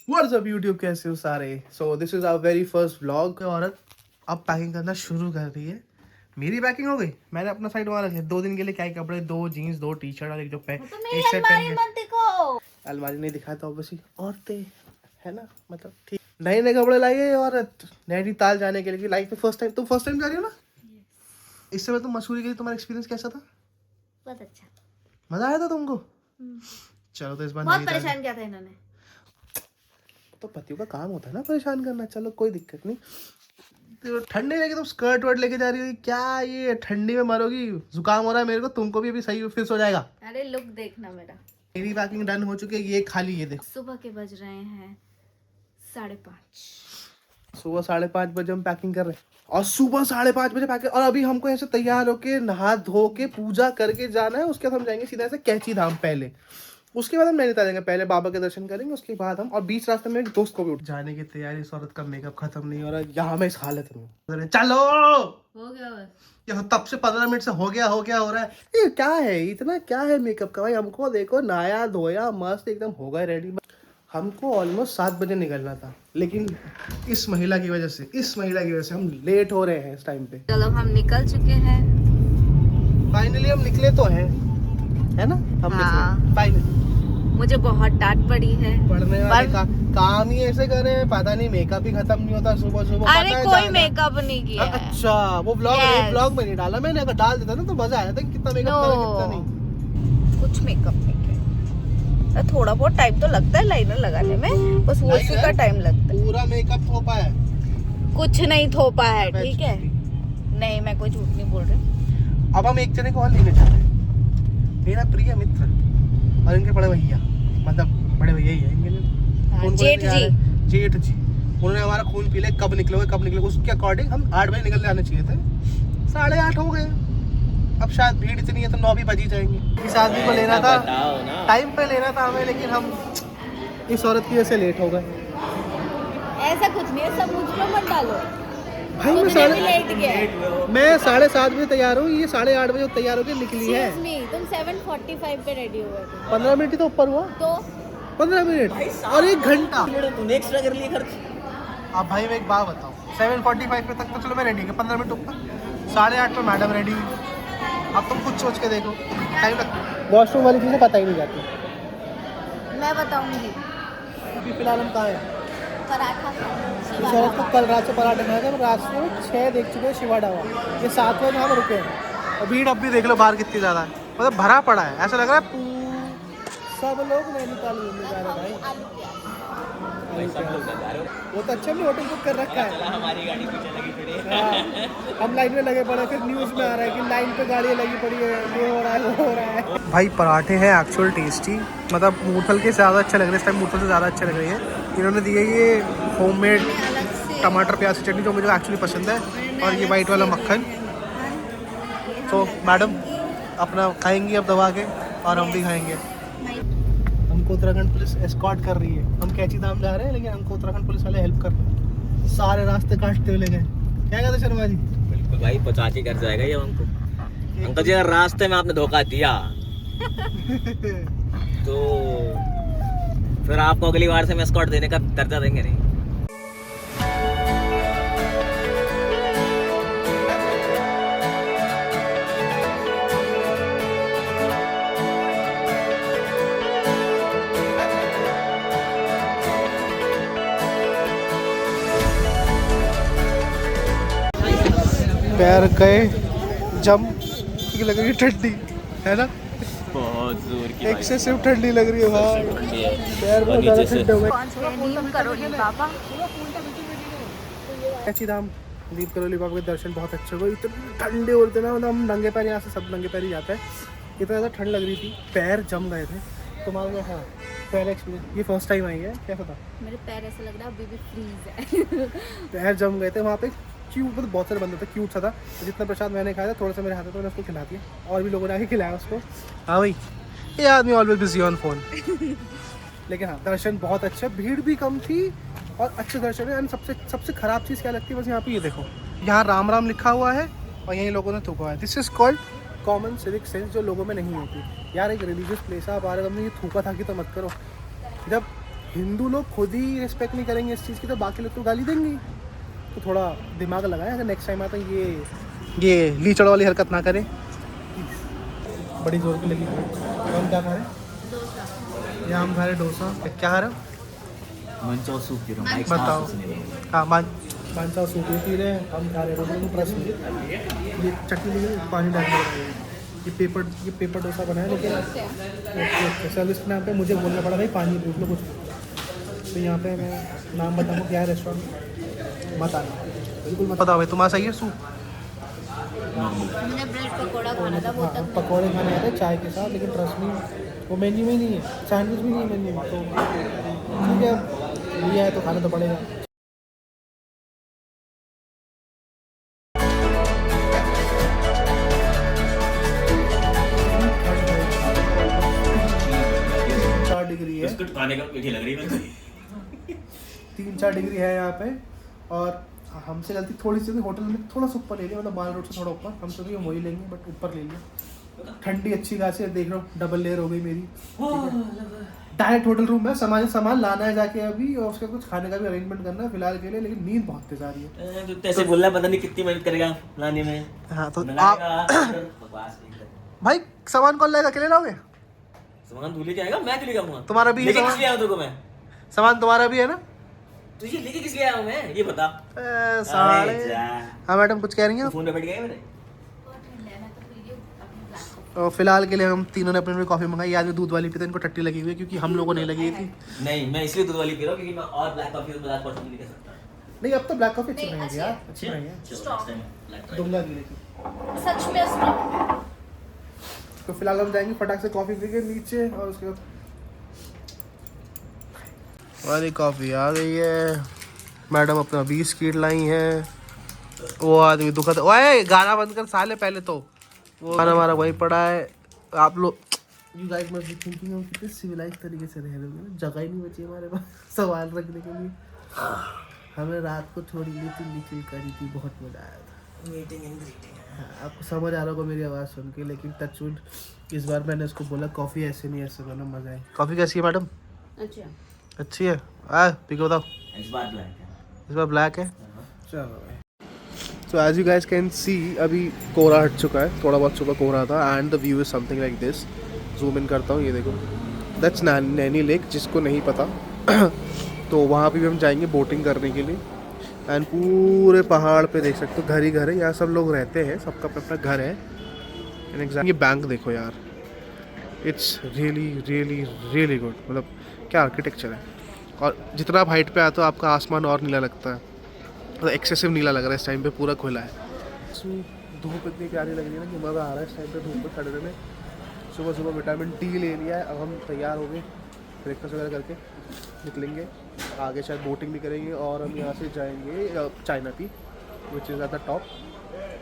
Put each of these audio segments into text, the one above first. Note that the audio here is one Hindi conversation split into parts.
व्हाट्स अप यूट्यूब, कैसे हो सारे। So this is our very first vlog. औरत अब पैकिंग करना शुरू कर रही है। मेरी पैकिंग हो गई, मैंने अपना साइड वहाँ रखे 2 दिन के लिए। क्या कपड़े, 2 जीन्स, 2 टी शर्ट और एक जो एक शर्ट पहन के। अलमारी नहीं दिखाया तो ऑब्वियसली औरतें है ना, मतलब ठीक नए नए कपड़े लाइए। औरत नैनीताल जाने के लिए लाइफ में फर्स्ट टाइम। तुम फर्स्ट टाइम जा रही हो ना? इससे पहले तुम मसूरी गई, तुम्हारा एक्सपीरियंस कैसा था? बहुत अच्छा। मजा आया था तुमको? चलो तो इस बार बहुत परेशान किया था इन्होंने। तो पतियों का काम होता है ना परेशान करना। चलो कोई दिक्कत नहीं। तो ठंडी लगी, तुम स्कर्ट वर्ट लेके जा रही हो क्या? ये ठंडी में मरोगी। जुकाम हो रहा है मेरे को, तुमको भी अभी सही फिक्स हो जाएगा। अरे लुक देखना मेरा। मेरी पैकिंग डन हो चुकी है, ये खाली ये देखो। सुबह के बज रहे हैं 5:30। सुबह 5:30 बजे हम पैकिंग कर रहे हैं और सुबह 5:30 बजे पैकिंग। और अभी हमको ऐसे तैयार होके नहा धो के पूजा करके जाना है। उसके बाद हम जाएंगे सीधा ऐसे कैची धाम पहले। उसके बाद हम नैनीताल जाएंगे, पहले बाबा के दर्शन करेंगे, उसके बाद हम और बीच रास्ते में एक दोस्त को भी उठ जाने की तैयारी। इस औरत का मेकअप खत्म नहीं हो रहा, यहाँ मैं इस हालत में। चलो हो गया बस। ये तब से 15 मिनट से हो गया हो रहा है। ये क्या है, इतना क्या है मेकअप का भाई? हमको देखो नहाया धोया मस्त एकदम हो गए रेडी। हमको ऑलमोस्ट 7 बजे निकलना था, लेकिन इस महिला की वजह से हम लेट हो रहे हैं इस टाइम पे। चलो हम निकल चुके हैं फाइनली हम निकले तो हैं, है ना? हम निकले फाइनली। मुझे बहुत डांट पड़ी है पढ़ने वाले काम ही ऐसे कर रहे हैं, पता नहीं मेकअप ही खत्म नहीं होता सुबह सुबह। अरे कोई मेकअप नहीं किया है। अच्छा वो ब्लॉग में नहीं डाला मैंने। अगर डाल देता ना तो मजा आया था कि कितना मेकअप करा कितना नहीं। कुछ मेकअप नहीं किया। थोड़ा बहुत टाइम तो लगता है लाइनर लगाने में, बस वो उसी का टाइम लगता है। पूरा मेकअप थोपा है? कुछ नहीं थोपा है, ठीक है। नहीं मैं कोई झूठ नहीं बोल रही। अब हम एक जने को और लेने जा रहे हैं, मेरा प्रिय मित्र और इनके बड़े भैया, मतलब बड़े भैया ही है इनके। जेठ जी उन्होंने हमारा खून पी ले। कब निकलोगे उसके अकॉर्डिंग हम 8 बजे निकल जाने चाहिए थे। 8:30 हो गए। अब शायद भीड़ इतनी है तो 9 भी बज ही जाएंगे। इस आदमी को लेना था, टाइम पे लेना था हमें, लेकिन हम इस औरत की वजह से लेट हो गए। ऐसा कुछ नहीं है, सब मुझ पे मत डालो भाई मैं 7:30 बजे तैयार हूँ, ये 8:30 बजे तैयार होकर निकली है। तुम 7:45 पे रेडी हो गए। 15 मिनट ही तो ऊपर हुआ। तो 15 मिनट और 1 घंटा तूने एक्स्ट्रा कर लिए खर्च। अब भाई मैं एक बात बताऊँ, 7:45 पे तक तो चलो मैं रेडी हूँ, 15 मिनट ऊपर। 8:30 पे मैडम रेडी। अब तुम कुछ सोच के देखो, टाइम लगता है। वॉशरूम वाली चीज़ें पता ही नहीं जाती। मैं बताऊंगी। अभी फिलहाल हम कहाँ हैं? पराठा इस औरत को कल रात से पराठे खाए थे। रास्ते में 6 देख चुके हैं शिवा ढाबा। ये 7वें जहाँ पर रुके हैं। और भीड़ अब भी देख लो बाहर कितनी ज़्यादा है, मतलब भरा पड़ा है। ऐसा लग रहा है सब लोग नैनीताल घूमने जा रहे हैं भाई। वो तो अच्छा, हमने होटल बुक कर रखा है। हमारी गाड़ी पीछे लगी पड़ी है। हम लाइन में लगे पड़े, फिर न्यूज़ में आ रहा है कि लाइन पे गाड़ियाँ लगी पड़ी है, ये हो रहा है वो हो रहा है। भाई पराठे हैं एक्चुअल टेस्टी, मतलब मूर्थल के ज़्यादा अच्छे लग रहे हैं इस टाइम। मूर्थल से ज़्यादा अच्छे लग रहे हैं। इन्होंने दिए ये होममेड टमाटर प्याज की चटनी, जो मुझे एक्चुअली पसंद है, और ये वाइट वाला मक्खन। तो मैडम अपना खाएंगी अब दबा के, और हम भी खाएंगे। हमको उत्तराखंड पुलिस एस्कॉर्ट कर रही है। हम कैची धाम जा रहे हैं, लेकिन हमको उत्तराखंड पुलिस वाले हेल्प कर रहे हैं। सारे रास्ते काटते हुए ले गए। क्या कहते शर्मा जी? बिल्कुल भाई, 50 कर जाएगा ये हमको। अंकल जी अगर रास्ते में आपने धोखा दिया तो फिर आपको अगली बार से हम एस्कॉर्ट देने का दर्जा देंगे नहीं। पैर गए जम, लग रही है ठंडी, है ना? बहुत जोर की एक्सेसिव ठंडी लग रही है भाई। पैर बहुत ज़्यादा ठंडे हो गए। कैची धाम नीम करोली बाबा के दर्शन बहुत अच्छे हुए। इतने ठंडे होते ना, मतलब हम नंगे पैर, यहाँ से सब नंगे पैर ही जाते हैं। इतना ज़्यादा ठंड लग रही थी, पैर जम गए थे। तुम्हारा हाँ पहले एक्सपीरियंस, ये फर्स्ट टाइम आई है, कैसा था? मेरे पैर ऐसा लग रहा है अभी भी फ्रीज है। पैर जम गए थे वहाँ पे। क्यूट, मतलब बहुत सारे बंदे थे, क्यूट सा था। जितना प्रसाद मैंने खाया था, थोड़ा सा मेरे हाथ में, तो मैंने उसको खिला दिया, और भी लोगों ने आके खिलाया उसको। हाँ भाई, ये आदमी ऑलवेज बिजी ऑन फोन। लेकिन हाँ दर्शन बहुत अच्छे, भीड़ भी कम थी और अच्छे दर्शन है। एंड सबसे खराब चीज़ क्या लगती है बस यहाँ पे, ये देखो यहाँ राम राम लिखा हुआ है और यहीं लोगों ने थूका है। This is called common civic sense, जो लोगों में नहीं होती। यार एक रिलीजियस प्लेस है, आप आ रहे हो, ये थूका था कि तो मत करो। जब हिंदू लोग खुद ही रिस्पेक्ट नहीं करेंगे इस चीज़ की, तो बाकी लोग तो गाली देंगे। तो थोड़ा दिमाग लगाएं, अगर नेक्स्ट टाइम आता ये लीचड़ वाली हरकत ना करें। बड़ी जोर की लगी। हम क्या खा रहे हैं? यहाँ हम खा रहे डोसा। क्या खा रहे हो? मंचाओ सूप पी रहा हूँ। बताओ। हाँ मानसा सूप पी रहे हैं। हम खा रहे हैं प्लस में ये चटनी लगी, पानी डाल के ये पेपर डोसा बनाया, लेकिन सर्विस के नाम पे मुझे बोलना पड़ा भाई पानी पूछ लो कुछ। तो यहाँ पे मैं नाम बताऊँ क्या है रेस्टोरेंट, मत आना बिल्कुल मत। बताओ भाई तुम्हारा सही है सूप? हमने ब्रेड पकोड़ा खाना था, बहुत तक पकौड़े खाने आते चाय के साथ, लेकिन ट्रस्ट में वो मेन्यू में ही नहीं है, सैंडविच भी नहीं है मेन्यू में। तो ठीक है लिया है तो खाना तो पड़ेगा। डिग्री है, खाने का मीठी लग रही है 3-4 डिग्री है यहाँ पे। और हमसे गलती थोड़ी सी, होटल में थोड़ा सा ऊपर ले लिया, मतलब माल रोड से थोड़ा ऊपर। हम सोचे वही लेंगे बट ऊपर ले लिया। ठंडी अच्छी खासी है, देख रहा हूँ डबल लेयर हो गई मेरी। डायरेक्ट होटल रूम में सामान लाना है जाके अभी, और उसका कुछ खाने का भी अरेंजमेंट करना है फिलहाल के लिए। लेकिन नींद बहुत तेज आ रही है। तो ऐसे बोल रहा पता नहीं कितनी मेहनत करेगा लाने में। हाँ तो भाई सामान कौन लाएगा? अकेले लाओगे? सामान तू लेके आएगा, मैं क्यों लेके आऊंगा? तुम्हारा भी है लेके सामान? किस लिए आऊं तेरे को मैं? सामान तुम्हारा भी है ना? तुझे लेके किस लिए आया हूं मैं, ये बता। साले। अरे जा। हाँ मैडम कुछ कह रही हैं? फोन पे बैठ गया मेरे। और फिलहाल के लिए हम तीनों ने अपने लिए कॉफी मंगाई। आज में दूध वाली पीते, इनको टट्टी लगी हुई है क्योंकि हम लोगों ने लगी थी। नहीं मैं इसलिए दूध वाली पी रहा हूं क्योंकि मैं और ब्लैक कॉफी तो मजाक पसंद नहीं कर सकता। नहीं अब तो ब्लैक कॉफी अच्छी नहीं है यार, अच्छी नहीं है। चलो नेक्स्ट टाइम ब्लैक ट्राई। दूंगा भी लेकिन। सच में स्ट्रॉन्ग। तो फिलहाल हम जाएंगे फटाक से कॉफी पी के नीचे, और उसके बाद वाली कॉफी आ गई है। मैडम अपना 20 कीट लाई है। वो आदमी दुखद, ओए गाना बंद कर साले पहले तो। वो गाना हमारा वहीं पड़ा है। आप लोग you guys must be thinking हम कितने सिविलाइज तरीके से रह रहे हैं, जगह ही नहीं बची हमारे पास सवाल रखने के लिए। हमें रात को थोड़ी निकल करी थी, बहुत मजा आया था। Meeting and greeting. हाँ, आपको समझ आ रहा होगा मेरी आवाज़ सुन के, लेकिन टचवुड इस बार मैंने उसको बोला कॉफ़ी ऐसे नहीं ऐसे करना, मजा है। कॉफ़ी कैसी है मैडम? अच्छा अच्छी है। पी के बताओ। इस बार ब्लैक है। इस बार ब्लैक है। चलो so as you guys can see अभी कोहरा हट चुका है, थोड़ा बहुत सुबह कोहरा था and the view is something like this. Zoom in करता हूँ, ये देखो दैट्स नैनी लेक, जिसको नहीं पता तो वहाँ पे भी हम जाएंगे बोटिंग करने के लिए। एंड पूरे पहाड़ पे देख सकते हो घर ही घर है, यहाँ सब लोग रहते हैं, सबका अपना अपना घर है। एंड एग्जैक्ट ये बैंक देखो यार, it's really really really good. मतलब क्या आर्किटेक्चर है। और जितना आप हाइट पे आते हो आपका आसमान और नीला लगता है, मतलब एक्सेसिव नीला लग रहा है इस टाइम पे, पूरा खुला है। धूप इतनी प्यारी लग रही है ना कि मज़ा आ रहा है इस टाइम पे धूप पे खड़े रहने। सुबह सुबह विटामिन डी ले लिया है, अब हम तैयार हो गए, ब्रेकफास्ट वगैरह करके निकलेंगे आगे, शायद बोटिंग भी करेंगे। और हम यहाँ से जाएंगे China P, which is at the top,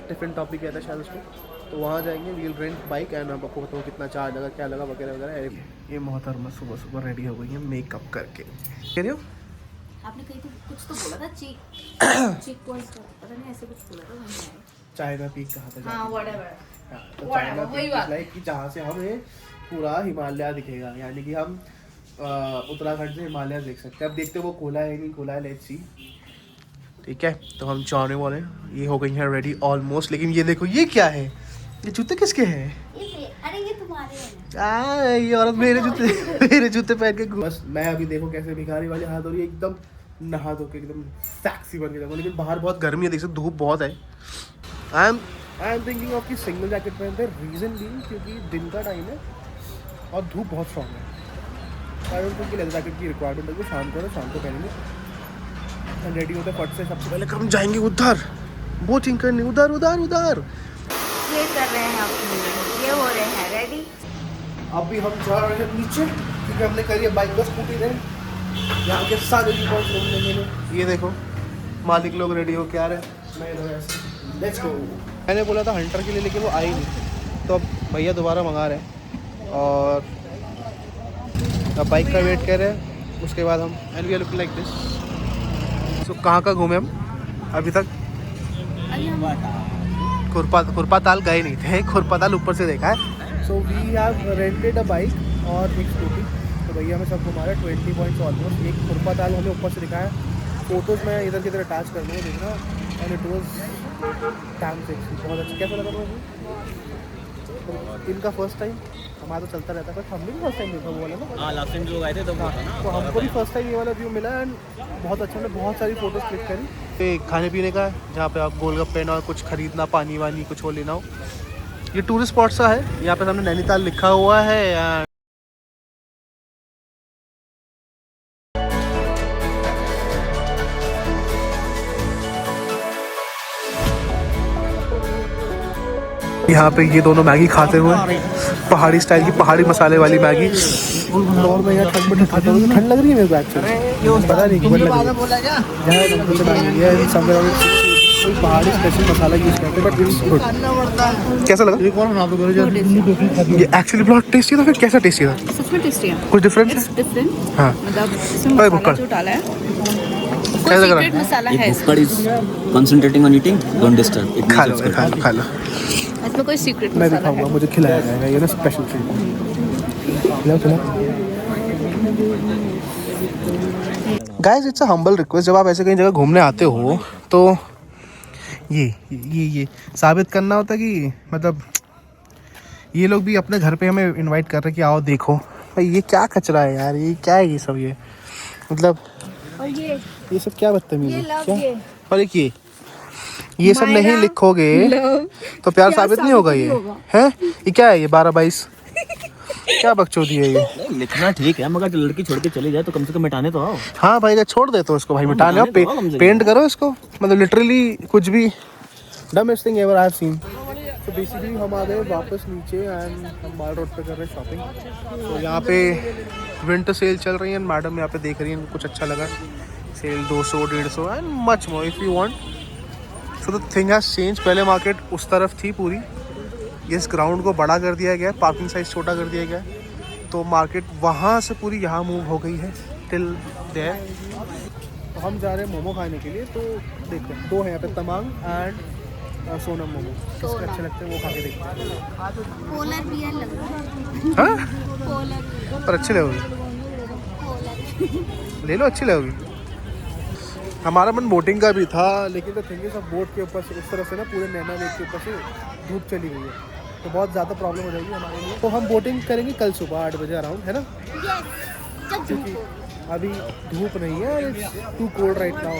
tiffin top भी कहता है शायद उसको। तो वहाँ जाएंगे, वील रेंट बाइक एंड हम आपको बताऊँ कितना चार्ज लगा, क्या लगा वगैरह वगैरह। ये मोहतरमा सुबह सुबह रेडी हो गई है मेकअप करके। कह रही हो आपने कहीं तो कुछ तो बोला था, चीक पता नहीं ऐसे कुछ बोला था। चाइना पीक कहाँ पे? हाँ व्हाटएवर। तो चाइना पीक लाइक कि जहाँ से हमें पूरा हिमालय दिखेगा, यानी कि हम उत्तराखंड से हिमालय देख सकते हैं। अब देखते हो वो खोला है नहीं खोला है, लेट्स सी। ठीक है तो हम जाने वाले हैं, ये हो गई है रेडी ऑलमोस्ट। लेकिन ये देखो ये क्या है, ये जूते किसके हैं? अरे ये तुम्हारे हैं। ये औरत मेरे जूते पहन के बस। मैं अभी देखो कैसे भिखारी वाली हाथ हो रही है, एकदम नहा धो के एकदम सेक्सी बन के जाऊँगा। लेकिन बाहर बहुत गर्मी है, देख सकते धूप बहुत है। आई एम थिंकिंग ऑफ कि सिंगल जैकेट पहनते हैं, रीज़न भी क्योंकि दिन का टाइम है और धूप बहुत स्ट्रॉन्ग है। आई डोंट थिंक कि लेदर जैकेट की रिक्वायरमेंट है, शाम को पहनेंगे। रेडी होते हैं फट से, सबसे पहले हम जाएंगे उधर बोटिंग करने, उधर उधर उधर। ये कर रहे हैं अपनी, ये हो रहे हैं रेडी। अभी हम जा रहे हैं नीचे क्योंकि हमने करी है बाइक बस स्कूटी है यहाँ के सारे पॉइंट घूमने के लिए। ये देखो मालिक लोग रेडी हो के आ रहे हैं, लेट्स गो। मैंने बोला था हंटर के लिए, लेकिन वो आई नहीं, तो अब भैया दोबारा मंगा रहे हैं और अब बाइक का वेट कर रहे हैं। उसके बाद हम and we are looking like this. So कहाँ का घूमे हम अभी तक? खुरपा ताल गए नहीं थे, खुरपा ताल ऊपर से देखा है। So we have rented a bike और एक स्कूटी। तो भैया हमें सब घुमा रहे 20 पॉइंट्स ऑलमोस्ट। एक खुरपा ताल हमें ऊपर से दिखाया, फोटोज़ में इधर की तरह अटैच कर दूँगा, देखना। And it was damn sexy, बहुत अच्छा। कैसा लगा तुम्हें? इनका फर्स्ट टाइम, हमारा तो चलता रहता है, बट हमने भी फर्स्ट टाइम देखा वो वाला ना। हाँ, लास्ट टाइम जो गए थे तो वो था ना। तो हमको भी फर्स्ट टाइम ये वाला व्यू मिला एंड बहुत अच्छा। हमने बहुत सारी फोटोज़ क्लिक करी। ये खाने पीने का है जहाँ पे आप गोलगप्पे ना कुछ खरीदना, पानी वानी कुछ हो लेना हो। ये टूरिस्ट स्पॉट सा है, यहाँ पे सामने नैनीताल लिखा हुआ है। यहाँ पे ये दोनों मैगी खाते हुए, पहाड़ी स्टाइल की, पहाड़ी मसाले वाली मैगी। और मैं यहाँ ठंड में खाता हूँ, ठंड लग रही है मेरे को एक्चुअली, पता नहीं क्यों लग रही है। पहाड़ी स्पेशल मसाला यूज़ करते हैं, बट इट्स गुड। कैसा लगा? ये एक्चुअली बहुत टेस्टी था। फिर कैसा टेस्टी था? सच में टेस्टी है, कुछ डिफरेंट है? डिफरेंट। हाँ, मतलब इसमें मसाला जो डाला है कैसा लग रहा सीक्रेट है? मसाला है। Bhukad is concentrating on eating. Don't disturb. It खा means लो it's good. खा लो खा लो। इसमें कोई सीक्रेट मैं मसाला दिखाऊंगा, है। मुझे खिलाया जाएगा ये ना स्पेशल ट्रीट। खिलाओ। Guys, it's a humble request, जब आप ऐसे कहीं जगह घूमने आते हो तो ये साबित करना होता है कि मतलब ये लोग भी अपने घर पे हमें इनवाइट कर रहे हैं कि आओ देखो भाई ये क्या कचरा है यार, ये क्या है ये सब, ये मतलब और ये सब क्या बदतमीजी ये है लव, क्या? ये और एक ये सब नहीं मायरा, लिखोगे लव, तो प्यार क्या साबित नहीं होगा। साबित ये नहीं होगा? है, ये क्या है, ये 12-22 क्या बकचोदी है ये? नहीं, लिखना ठीक है, मगर लड़की छोड़ के चली जाए तो कम से कम मिटाने तो आओ। हाँ भाई, छोड़ दे तो इसको भाई, मिटाने मिटाने तो आओ कम से कम। पेंट करो इसको, मतलब लिटरली कुछ भी dumbest thing ever I have seen. तो बेसिकली हम आ गए वापस नीचे एंड हम माल रोड पे कर रहे हैं शॉपिंग। तो यहाँ पे विंटर सेल चल रही है, मैडम यहाँ पे देख रही है, इनको कुछ अच्छा लगा sale 200-150 and much more if you want. So the thing has change. पहले मार्केट उस तरफ थी पूरी, इस ग्राउंड को बड़ा कर दिया गया, पार्किंग साइज छोटा कर दिया गया, तो मार्केट वहाँ से पूरी यहाँ मूव हो गई है टिल देयर। तो हम जा रहे हैं मोमो खाने के लिए, तो देखते हैं 2 हैं यहाँ पे, तमांग एंड सोनम मोमो। किसके अच्छे लगते हैं वो खा के देखते हैं। पोलर बियर लग रहा है। हाँ, पोलर पर अच्छी लगेगी, ले लो, अच्छी लगेगी। हमारा मन बोटिंग का भी था, लेकिन तो थिंग सब बोट के ऊपर से उस तरफ से ना पूरे नैना लेक के ऊपर से धूप चली गई है, तो बहुत ज़्यादा प्रॉब्लम हो जाएगी हमारे लिए। तो हम बोटिंग करेंगे कल सुबह 8 बजे अराउंड, है ना? क्योंकि अभी धूप नहीं है, it's too cold right now,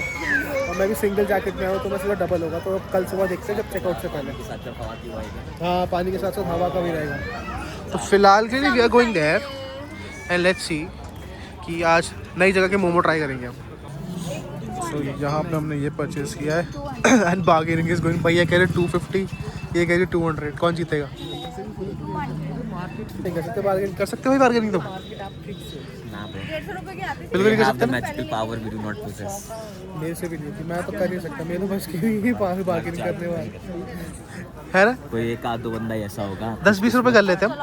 और मैं भी सिंगल जैकेट में आऊँ तो मैं सीधा डबल होगा। तो कल सुबह देखते हैं जब चेकआउट से पहले। हाँ, पानी के साथ साथ हवा का भी रहेगा। तो फिलहाल के लिए we are going there and let's see कि आज नई जगह के मोमो ट्राई करेंगे हम। तो यहाँ पे हमने ये परचेज किया है एंड बार्गेनिंग इज गोइंग। भैया कह रहे 250, ये कह रहे 200, कौन जीतेगा? कर सकते बार्गेनिंग, कर सकते हो बार्गेनिंग तो बिल्कुल नहीं कर सकते। Magical power we do not possess. मेरे से भी नहीं थी, मैं तो कर नहीं सकता, मेरे बस की ही पास बार्गेनिंग करने वाला है ना। कोई एक आध दो बंदा ऐसा होगा, 10-20 रुपए कर लेते हैं हम,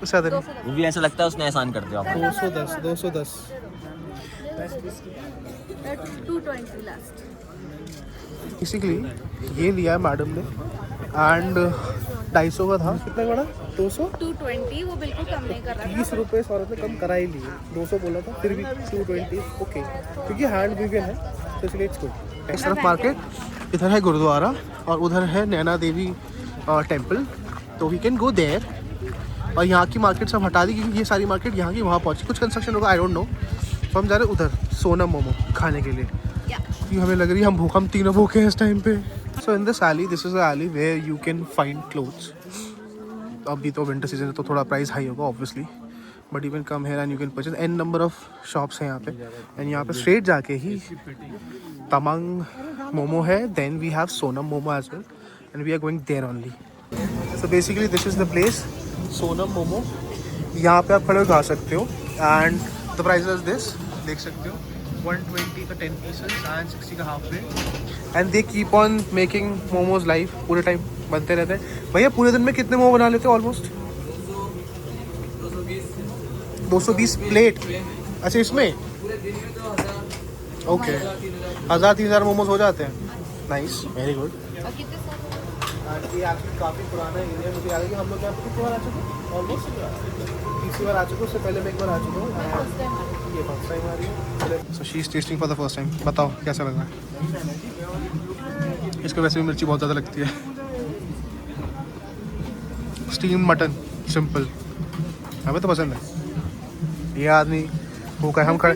उससे ज़्यादा नहीं। वो भी ऐसा लगता है उसने एहसान कर दिया आपको। 210 220 लास्ट। बेसिकली ये लिया है मैडम ने एंड 250 का था, कितना बड़ा? 220, वो बिल्कुल कम नहीं कर रहा 30 रुपये सौरभ ने कम करा ही लिए। 200 बोला था, फिर भी 220 ओके, क्योंकि हैंड वीगन है तो इसलिए इट्स गुड। इस तरफ मार्केट, इधर है गुरुद्वारा और उधर है नैना देवी टेम्पल, तो वी कैन गो देयर। और यहाँ की मार्केट सब हटा दी क्योंकि ये सारी मार्केट यहाँ की वहाँ पहुँची, कुछ कंस्ट्रक्शन होगा, आई डोंट नो। तो हम जा रहे हैं उधर सोनम मोमो खाने के लिए, क्योंकि हमें लग रही है हम तीनों भूखे हैं इस टाइम पे। So in this alley, this is a alley where you can find clothes. अभी तो विंटर सीजन है तो थोड़ा प्राइस हाई होगा obviously, but you can come here and you can purchase. N number of shops हैं यहाँ पे, एंड यहाँ पे स्ट्रेट जाके ही तमंग मोमो है, then we have Sonam momo as well and we are going there only. So basically this is the place Sonam momo. यहाँ पे आप खड़े खा सकते हो and the price is this, देख सकते हो 120 का 10 पीसेस एंड 60 का half plate, and they keep on making momos live, पूरे टाइम बनते रहते हैं। भैया पूरे दिन में कितने मोमो बना लेते हो? Almost 220 plate. अच्छा इसमें ओके 1000-3000 मोमोज हो जाते हैं। Nice, very good. ये एक्चुअली काफ़ी पुराना एरिया, मुझे याद है कि हम लोग यहाँ पे कितनी बार आ चुके हैं, ऑलमोस्ट तीसरी बार आ चुके हैं। उससे पहले मैं एक बार आ चुका हूँ, ये फर्स्ट टाइम आ रही है। So she is testing for the first time. बताओ कैसा लग रहा है? इसको वैसे भी मिर्ची बहुत ज़्यादा लगती है। स्टीम मटन सिंपल, हमें तो पसंद है। ये आदमी वो कहे हम खड़े,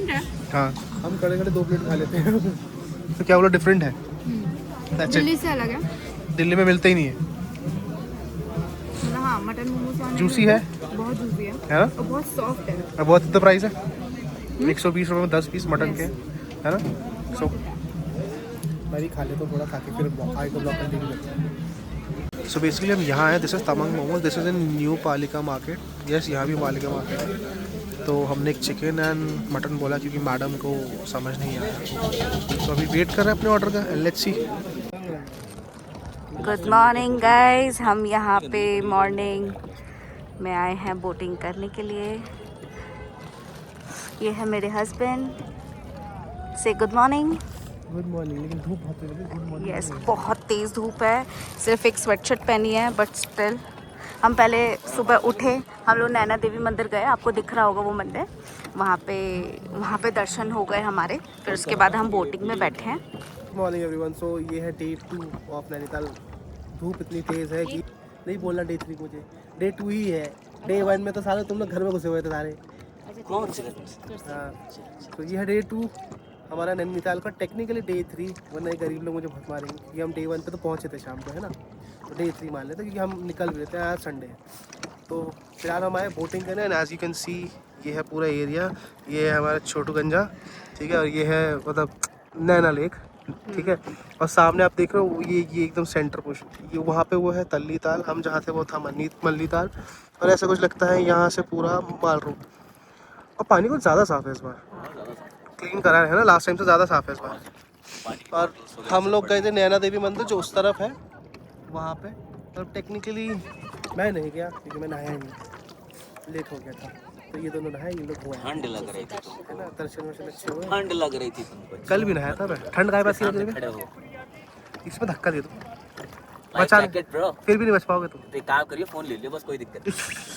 हाँ हम खड़े खड़े 2 प्लेट खा लेते हैं। तो क्या बोलो डिफरेंट है? दिल्ली से अलग है, दिल्ली में मिलते ही नहीं है। हाँ मटन मोमोज जूसी है, बहुत जूसी है ना? और बहुत सॉफ्ट है। और बहुत तो प्राइस है 120 रुपये में 10 पीस मटन के, है ना? सो मैं भी खा लेता हूँ थोड़ा, खा के फिर आई को ब्लॉक कर देंगे। सो बेसिकली हम यहाँ आए, this is Tamang momos, this is in new पालिका मार्केट। यस, यहाँ भी पालिका मार्केट है। तो हमने एक चिकन एंड मटन बोला क्योंकि मैडम को समझ नहीं आया। तो अभी वेट कर रहे हैं अपने ऑर्डर का, let's see. Good morning guys, हम यहाँ पे मॉर्निंग में आए हैं बोटिंग करने के लिए। ये है मेरे हस्बैंड, से गुड मॉर्निंग। गुड मॉर्निंग, लेकिन धूप बहुत तेज है। Good morning. यस, बहुत तेज़ धूप है, सिर्फ एक स्वेटशर्ट पहनी है, बट स्टिल हम पहले सुबह उठे, हम लोग नैना देवी मंदिर गए, आपको दिख रहा होगा वो मंदिर, वहाँ पे दर्शन हो गए हमारे। फिर उसके बाद हम बोटिंग में बैठे हैं। Good morning everyone. सो ये है डे 2 ऑफ नैनीताल। धूप इतनी तेज़ है कि नहीं बोलना डे 3 मुझे, डे 2 ही है। डे 1 में तो सारे तुम लोग घर में घुसे हुए थे सारे। हाँ, तो ये है डे 2 हमारा नैनीताल का। टेक्निकली डे 3, वरना ये गरीब लोग मुझे बहुत मारेंगे क्योंकि हम डे 1 पे तो पहुँचे थे शाम को, है ना? तो डे 3 मान लेते क्योंकि हम निकल भी लेते हैं, आज संडे है। तो फिलहाल हम आए बोटिंग करने and as you can see ये है पूरा एरिया। ये है हमारा छोटू गंजा, ठीक है, और ये है मतलब नैना लेक, ठीक है। और सामने आप देख रहे हो ये एकदम सेंटर पोस्ट, ये वहाँ पे वो है तल्ली ताल, हम जहाँ थे वो था मल्ली ताल, और ऐसा कुछ लगता है यहाँ से पूरा माल रोड। और पानी कुछ ज़्यादा साफ़ है इस बार, क्लीन करा है ना, लास्ट टाइम से ज़्यादा साफ़ है इस बार। और हम लोग गए थे नैना देवी मंदिर जो उस तरफ है वहाँ पे, और टेक्निकली मैं नहीं गया क्योंकि मैं नहाया नहीं, लेट हो गया था। तो ये दोनों नहाए, ये लोग हुए, ठंड लग रही थी, है ना? दर्शन वर्शन अच्छे हुए। ठंड लग रही थी तुमको। कल भी नहाया था मैं, ठंड का पास खड़े हो इसमें धक्का दे दो, बचा फिर भी नहीं बच पाओगे तुम। तो एक काम करिए, फोन ले लियो बस, कोई दिक्कत नहीं।